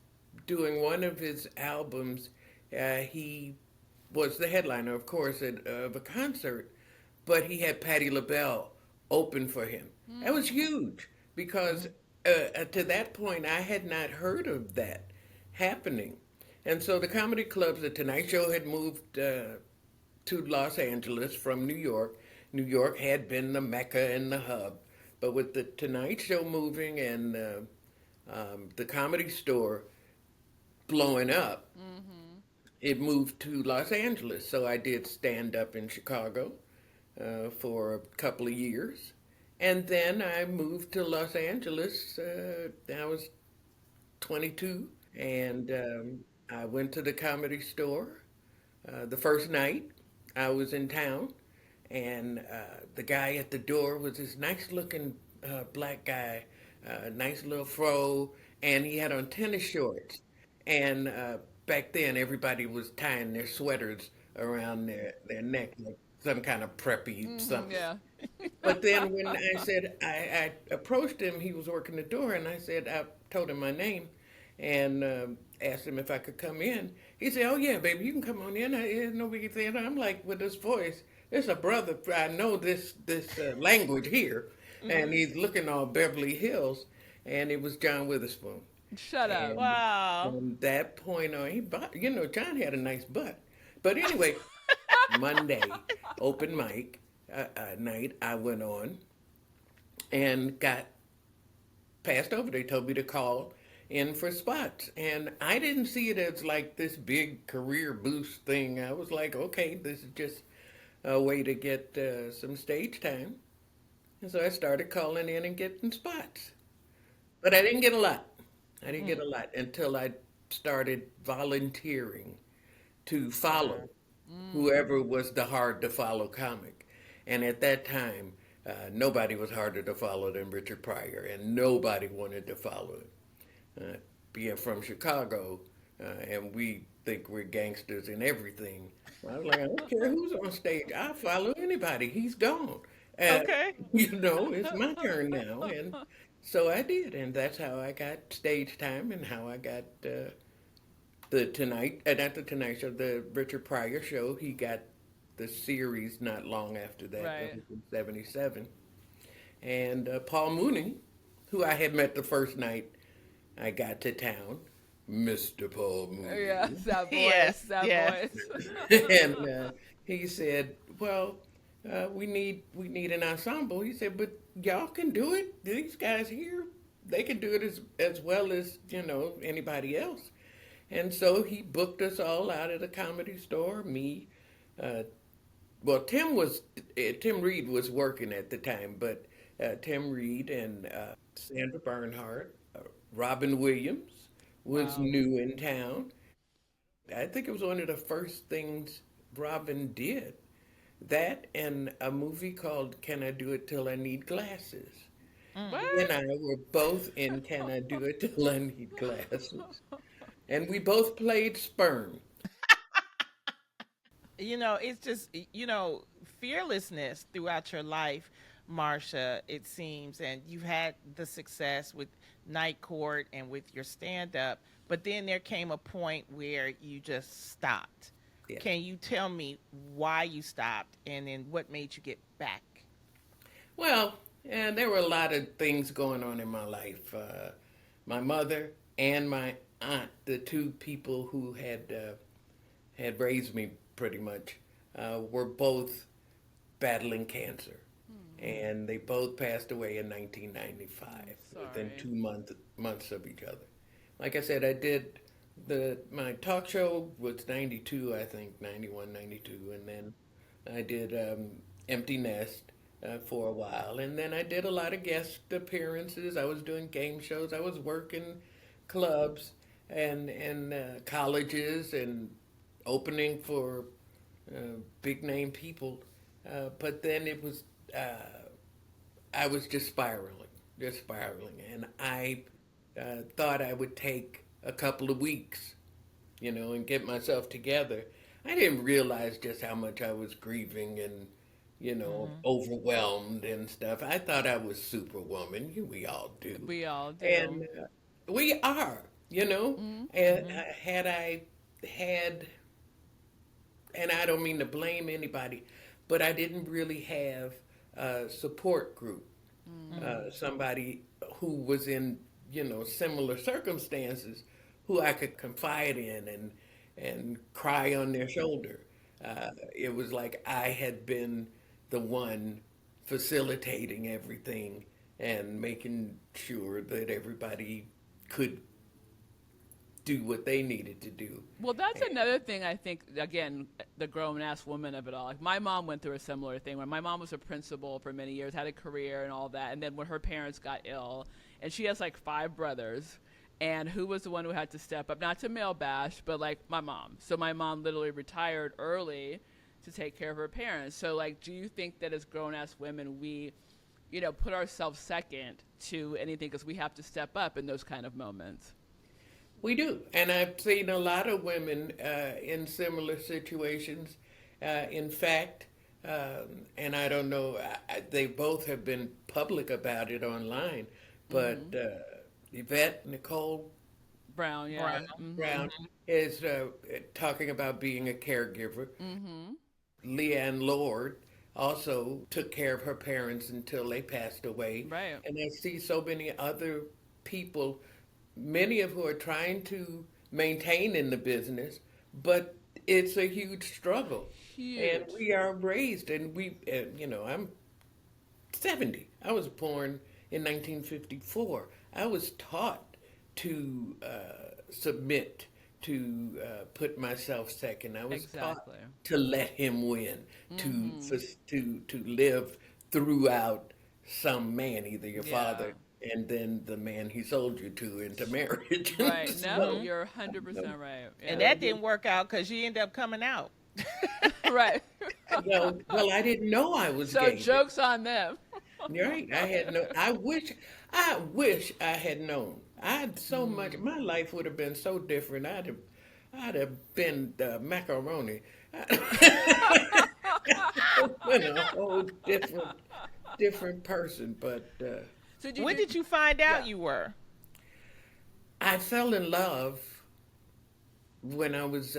doing one of his albums, he was the headliner, of course, of a concert, but he had Patti LaBelle open for him. That was huge because to that point, I had not heard of that happening. And so the comedy clubs, the Tonight Show had moved to Los Angeles from New York. New York had been the mecca and the hub. But with the Tonight Show moving and the Comedy Store blowing up, it moved to Los Angeles. So I did stand up in Chicago for a couple of years. And then I moved to Los Angeles. I was 22, and I went to the Comedy Store the first night I was in town, and the guy at the door was this nice looking black guy, nice little fro, and he had on tennis shorts. And back then, everybody was tying their sweaters around their neck like some kind of preppy Hmm, something. yeah. But then when I approached him, he was working the door, and I told him my name, and asked him if I could come in. He said, "Oh yeah, baby, you can come on in. There's no big thing." I'm like, with this voice, it's a brother. I know this language here, and Hmm. he's looking all Beverly Hills, and it was John Witherspoon. Shut up. And Wow. from that point on, John had a nice butt. But anyway, Monday, open mic night, I went on and got passed over. They told me to call in for spots. And I didn't see it as like this big career boost thing. I was like, okay, this is just a way to get some stage time. And so I started calling in and getting spots. But I didn't get a lot. I didn't get Mm. a lot until I started volunteering to Uh, follow whoever was the hard to follow comic. And at that time, nobody was harder to follow than Richard Pryor, and nobody wanted to follow him. Being from Chicago, and we think we're gangsters and everything. I was like, I don't care who's on stage. I'll follow anybody. He's gone. Uh, okay. it's my turn now. And so I did. And that's how I got stage time and how I got the Tonight, not the Tonight Show, the Richard Pryor show. He got the series not long after that. That Right. was in '77. And Paul Mooney, who I had met the first night I got to town, Mr. Paul Yeah, Mooney. that voice, Yes. that Yes. voice. And he said, "Well, we need an ensemble." He said, "But y'all can do it. These guys here, they can do it as well as anybody else." And so he booked us all out at a comedy store. Me, uh, well, Tim Reed was working at the time, but Tim Reed and Sandra Bernhardt, Robin Williams was Wow. new in town. I think it was one of the first things Robin did. That and a movie called Can I Do It Till I Need Glasses. Mm. He and What? I were both in Can I Do It Till I Need Glasses. And we both played sperm. It's just, fearlessness throughout your life, Marsha, it seems, and you've had the success with Night Court and with your stand up, but then there came a point where you just stopped. Yeah. Can you tell me why you stopped and then what made you get back? Well, and there were a lot of things going on in my life. My mother and my aunt, the two people who had raised me pretty much, were both battling cancer. And they both passed away in 1995, within Sorry. 2 months of each other. Like I said, I did my talk show was 92, I think, 91, 92, and then I did Empty Nest for a while, and then I did a lot of guest appearances. I was doing game shows. I was working clubs and colleges and opening for big name people. But then I was just spiraling, and I thought I would take a couple of weeks, and get myself together. I didn't realize just how much I was grieving and, Mm-hmm. overwhelmed and stuff. I thought I was Superwoman. We all do. We all do. And we are, and Mm-hmm. had I had, and I don't mean to blame anybody, but I didn't really have a support group, Mm-hmm. somebody who was in, similar circumstances who I could confide in and cry on their shoulder. It was like I had been the one facilitating everything and making sure that everybody could do what they needed to do. Well, that's another thing I think, again, the grown ass woman of it all. Like, my mom went through a similar thing where my mom was a principal for many years, had a career and all that. And then when her parents got ill, and she has like 5 brothers, and who was the one who had to step up? Not to male bash, but like my mom. So my mom literally retired early to take care of her parents. So, like, do you think that as grown ass women, we put ourselves second to anything because we have to step up in those kind of moments. We do. And I've seen a lot of women in similar situations. In fact, and I don't know, they both have been public about it online, but Yvette Nicole Brown, yeah. Brown is talking about being a caregiver. Leanne Lord also took care of her parents until they passed away. Right. And I see so many other people, many of who are trying to maintain in the business, but it's a huge struggle. Huge. And we are raised, and I'm 70. I was born in 1954. I was taught to submit, to put myself second. I was taught to let him win, to live throughout some man, either your father and then the man he sold you to into marriage. Right. No, you're 100% right. Yeah. And that didn't work out because you ended up coming out. Right. Well, I didn't know I was So gay. joke's on them. Right. I wish I had known. I had so much. My life would have been so different. I'd have been macaroni. Been a whole different person. But So When did you find out you were? I fell in love when I was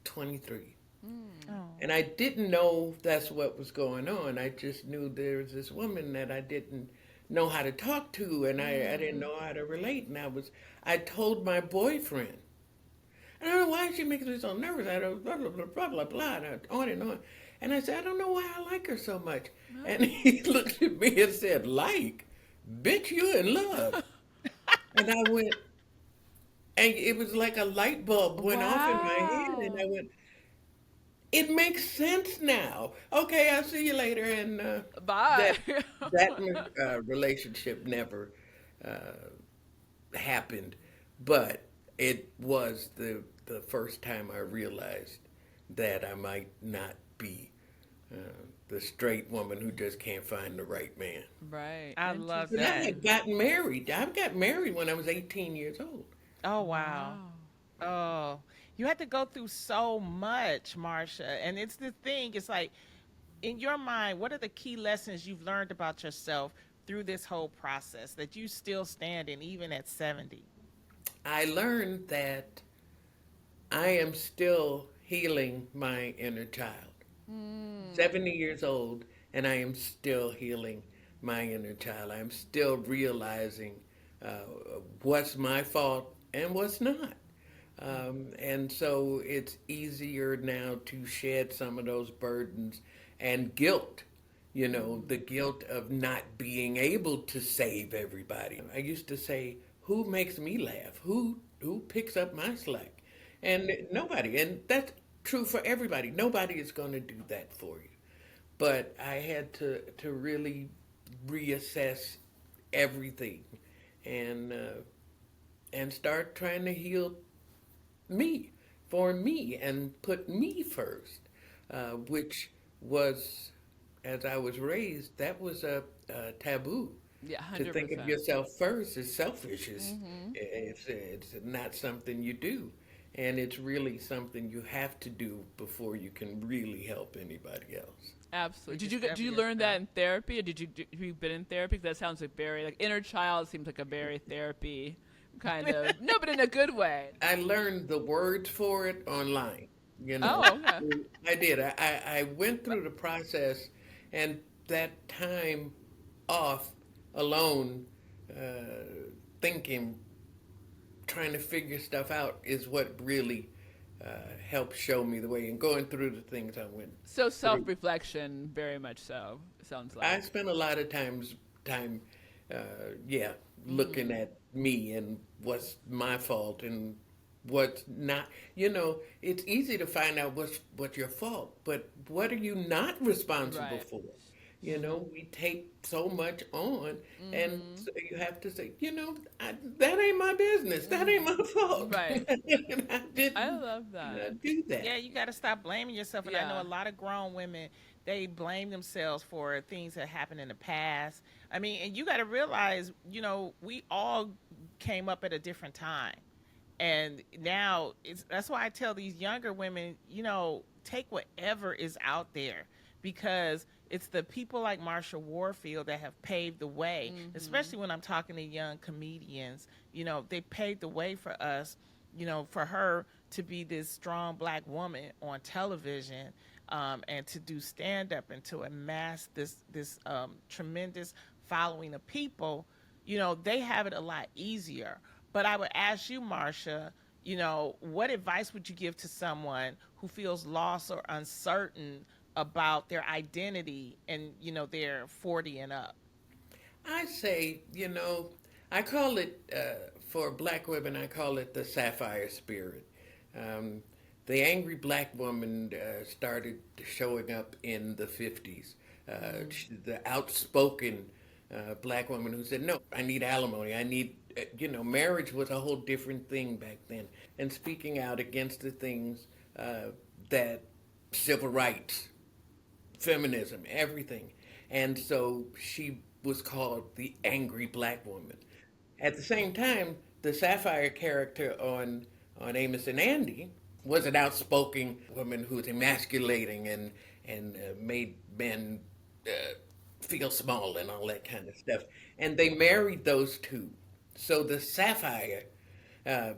23. And I didn't know that's what was going on. I just knew there was this woman that I didn't know how to talk to, and I didn't know how to relate. And I told my boyfriend, I don't know why she makes me so nervous. I don't blah, blah, blah, blah, blah, blah, and on and on. And I said, I don't know why I like her so much. And he looked at me and said, like, bitch, you're in love. And I went, and it was like a light bulb went off in my head, and I went, it makes sense now. Okay, I'll see you later. And Bye. that relationship never happened, but it was the first time I realized that I might not be the straight woman who just can't find the right man. Right. I love But I that. had gotten married. I got married when I was 18 years old. Oh, wow. Oh, you had to go through so much, Marsha. And it's the thing, it's like, in your mind, what are the key lessons you've learned about yourself through this whole process that you still stand in, even at 70? I learned that I am still healing my inner child. 70 years old, and I am still healing my inner child. I'm still realizing what's my fault and what's not. And so it's easier now to shed some of those burdens and guilt, the guilt of not being able to save everybody. I used to say, who makes me laugh? Who picks up my slack? And nobody. And that's true for everybody. Nobody is going to do that for you. But I had to really reassess everything and start trying to heal me, for me, and put me first, which was, as I was raised, that was a taboo. Yeah, 100%. To think of yourself first is selfish. It's not something you do. And it's really something you have to do before you can really help anybody else. Absolutely. Did you learn that in therapy, or have you been in therapy? Because that sounds like very, like, inner child seems like a very therapy kind of, no, but in a good way. I learned the words for it online. Oh, okay. I did. I went through the process, and that time off alone, thinking, trying to figure stuff out is what really helped show me the way, and going through the things I went So self-reflection, very much so, it sounds like. I spent a lot of time, looking at me and what's my fault and what's not. It's easy to find out what's your fault, but what are you not responsible for? We take so much on, and so you have to say, that ain't my business. That ain't my fault. Right. I didn't I love that. do that. Yeah, you got to stop blaming yourself. And I know a lot of grown women, they blame themselves for things that happened in the past. I mean, and you got to realize, we all came up at a different time. And now that's why I tell these younger women, take whatever is out there, because it's the people like Marsha Warfield that have paved the way, especially when I'm talking to young comedians. They paved the way for us, for her to be this strong Black woman on television, and to do stand up and to amass this tremendous following of people. They have it a lot easier. But I would ask you, Marsha, what advice would you give to someone who feels lost or uncertain about their identity and, they're 40 and up? I say, I call it, for Black women, I call it the sapphire spirit. The angry Black woman started showing up in the 50s. The outspoken Black woman who said, no, I need alimony. I need, marriage was a whole different thing back then. And speaking out against the things that civil rights, feminism, everything. And so she was called the angry Black woman. At the same time, the sapphire character on Amos and Andy was an outspoken woman who was emasculating and made men feel small and all that kind of stuff. And they married those two. So the sapphire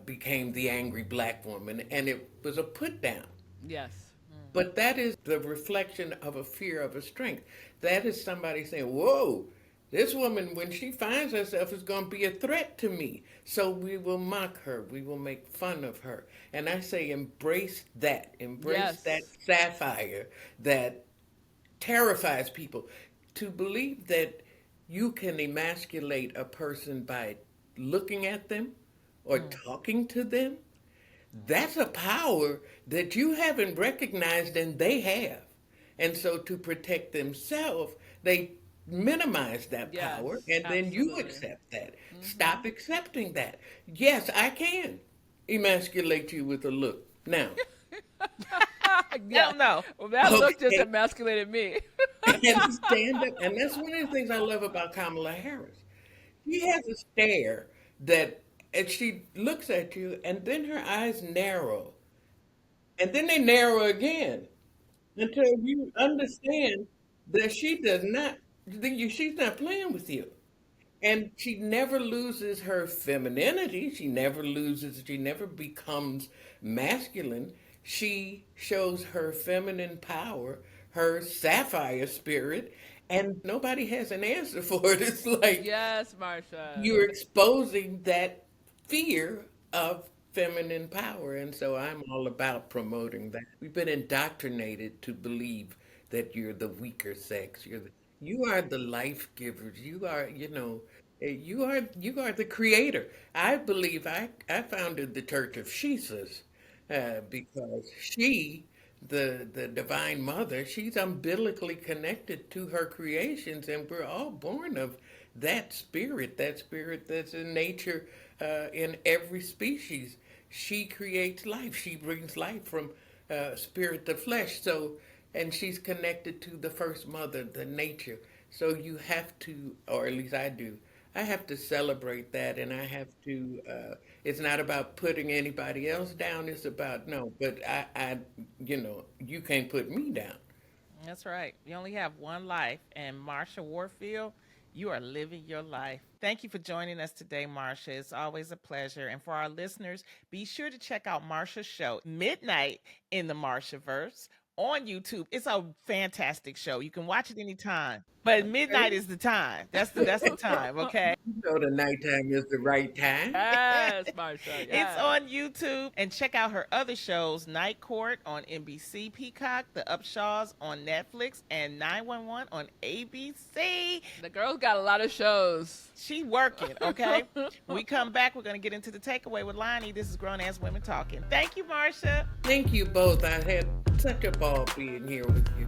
became the angry Black woman, and it was a put down. Yes. But that is the reflection of a fear of a strength. That is somebody saying, whoa, this woman, when she finds herself, is going to be a threat to me. So we will mock her. We will make fun of her. And I say, embrace that. Embrace Yes. that sapphire that terrifies people. To believe that you can emasculate a person by looking at them or talking to them, that's a power that you haven't recognized and they have. And so to protect themselves, they minimize that Yes, power, and then you absolutely. accept that. Stop accepting that. Yes, I can emasculate you with a look. Now, Yeah. No. Well, that look just Okay. emasculated me. and stand up. And that's one of the things I love about Kamala Harris. She has a stare that, and she looks at you, and then her eyes narrow, and then they narrow again until you understand that she does not, she's not playing with you. And she never loses her femininity. She never becomes masculine. She shows her feminine power, her sapphire spirit, and nobody has an answer for it. It's like Yes, Marsha. you're exposing that fear of feminine power. And so I'm all about promoting that. We've been indoctrinated to believe that you're the weaker sex. You are the life givers. You are, you are the creator. I believe I founded the Church of Jesus because she, the divine mother, she's umbilically connected to her creations, and we're all born of that spirit that's in nature, in every species. She creates life. She brings life from spirit to flesh. So, and she's connected to the first mother, the nature. So you have to, or at least I do, I have to celebrate that, and I have to, it's not about putting anybody else down. It's about, no, but you can't put me down. That's right. You only have one life. And Marsha Warfield, you are living your life. Thank you for joining us today, Marsha. It's always a pleasure. And for our listeners, be sure to check out Marsha's show, Midnight in the Marshaverse, on YouTube. It's a fantastic show. You can watch it anytime. But midnight is the time. That's the time, okay? You know the nighttime is the right time. Yes, Marsha. It's Yes. on YouTube. And check out her other shows, Night Court on NBC Peacock, The Upshaws on Netflix, and 911 on ABC. The girl's got a lot of shows. She working, okay? When we come back, we're going to get into the takeaway with Lonnie. This is Grown Ass Women Talking. Thank you, Marsha. Thank you both. I had such a ball being here with you.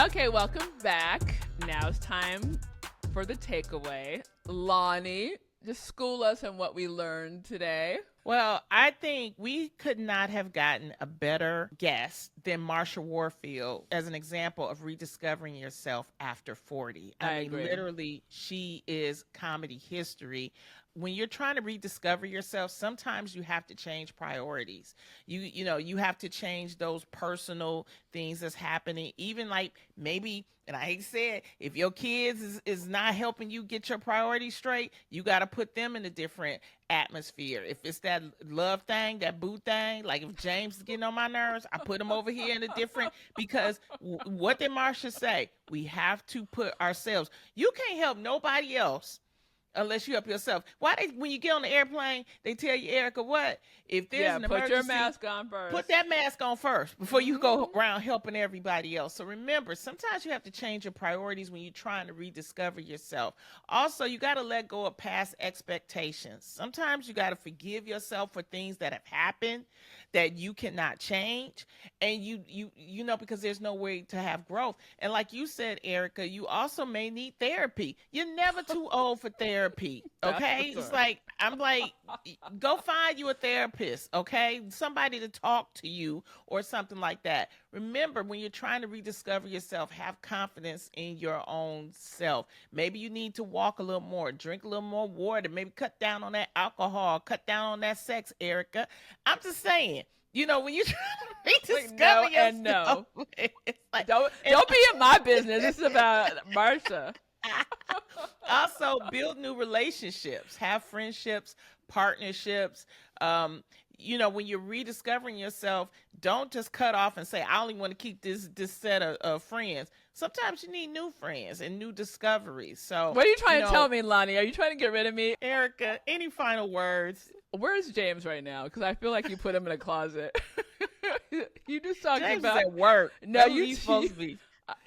Okay, welcome back. Now it's time for the takeaway. Lonnie, just school us on what we learned today. Well, I think we could not have gotten a better guest than Marsha Warfield as an example of rediscovering yourself after 40. I I mean, agree. literally, she is comedy history. When you're trying to rediscover yourself, sometimes you have to change priorities. You have to change those personal things that's happening. Even like maybe, and I hate to say it, if your kids is not helping you get your priorities straight, you got to put them in a different atmosphere. If it's that love thing, that boo thing, like if James is getting on my nerves, I put him over here in a different, because what did Marsha say? We have to put ourselves, you can't help nobody else unless you help yourself. Why when you get on the airplane, they tell you, Erica, what? If there's an emergency, put your mask on first. put that mask on first before you go around helping everybody else. So remember, sometimes you have to change your priorities when you're trying to rediscover yourself. Also, you got to let go of past expectations. Sometimes you got to forgive yourself for things that have happened that you cannot change, and you know, because there's no way to have growth. And like you said, Erica, you also may need therapy. You're never too old for therapy. Okay, it's like, I'm like, go find you a therapist. Okay, somebody to talk to you or something like that. Remember, when you're trying to rediscover yourself, have confidence in your own self. Maybe you need to walk a little more, drink a little more water, maybe cut down on that alcohol, cut down on that sex, Erica. I'm just saying, you know, when you try to rediscover yourself, it's like, Don't be in my business. This is about Marsha. Also, build new relationships, have friendships, partnerships. You know, when you're rediscovering yourself, don't just cut off and say, I only want to keep this set of friends. Sometimes you need new friends and new discoveries. So What are you trying to tell me, Loni? Are you trying to get rid of me? Erica, any final words? Where's James right now? Because I feel like you put him in a closet. You just talked James about is at work. No, That's you where he's supposed to be.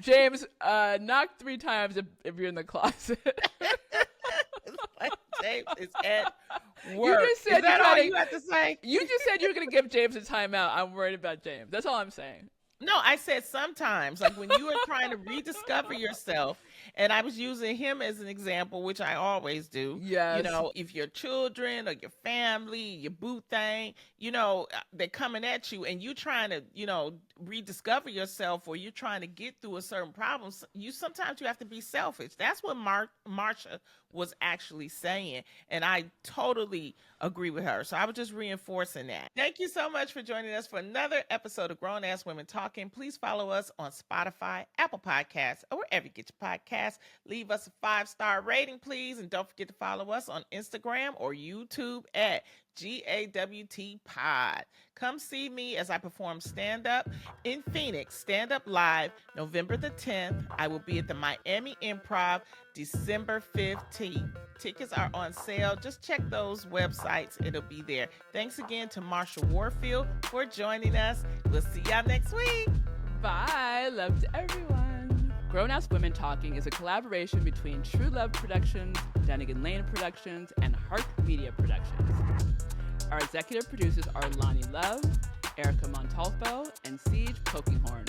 James, knock 3 times if you're in the closet. Like James is at work. You just said is that all you have to say? You just said you were going to give James a timeout. I'm worried about James. That's all I'm saying. No, I said sometimes, like when you are trying to rediscover yourself, and I was using him as an example, which I always do. Yes. You know, if your children or your family, your boo thing, you know, they're coming at you and you trying to, you know, rediscover yourself, or you're trying to get through a certain problem, sometimes you have to be selfish. That's what Marsha was actually saying, and I totally agree with her. So I was just reinforcing that. Thank you so much for joining us for another episode of Grown Ass Women Talking. Please follow us on Spotify, Apple Podcasts, or wherever you get your podcasts. Leave us a 5-star rating, please, and don't forget to follow us on Instagram or YouTube at GAWT Pod. Come see me as I perform stand-up in Phoenix, Stand Up Live, November the 10th. I will be at the Miami Improv December 15th. Tickets are on sale. Just check those websites. It'll be there. Thanks again to Marsha Warfield for joining us. We'll see y'all next week. Bye. Love to everyone. Grown Ass Women Talking is a collaboration between True Love Productions, Dunnigan Lane Productions, and Heart Media Productions. Our executive producers are Loni Love, Erica Montolfo, and Siege Pokinghorn.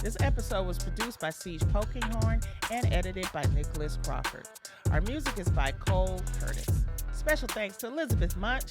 This episode was produced by Siege Pokinghorn and edited by Nicholas Crawford. Our music is by Cole Curtis. Special thanks to Elizabeth Munch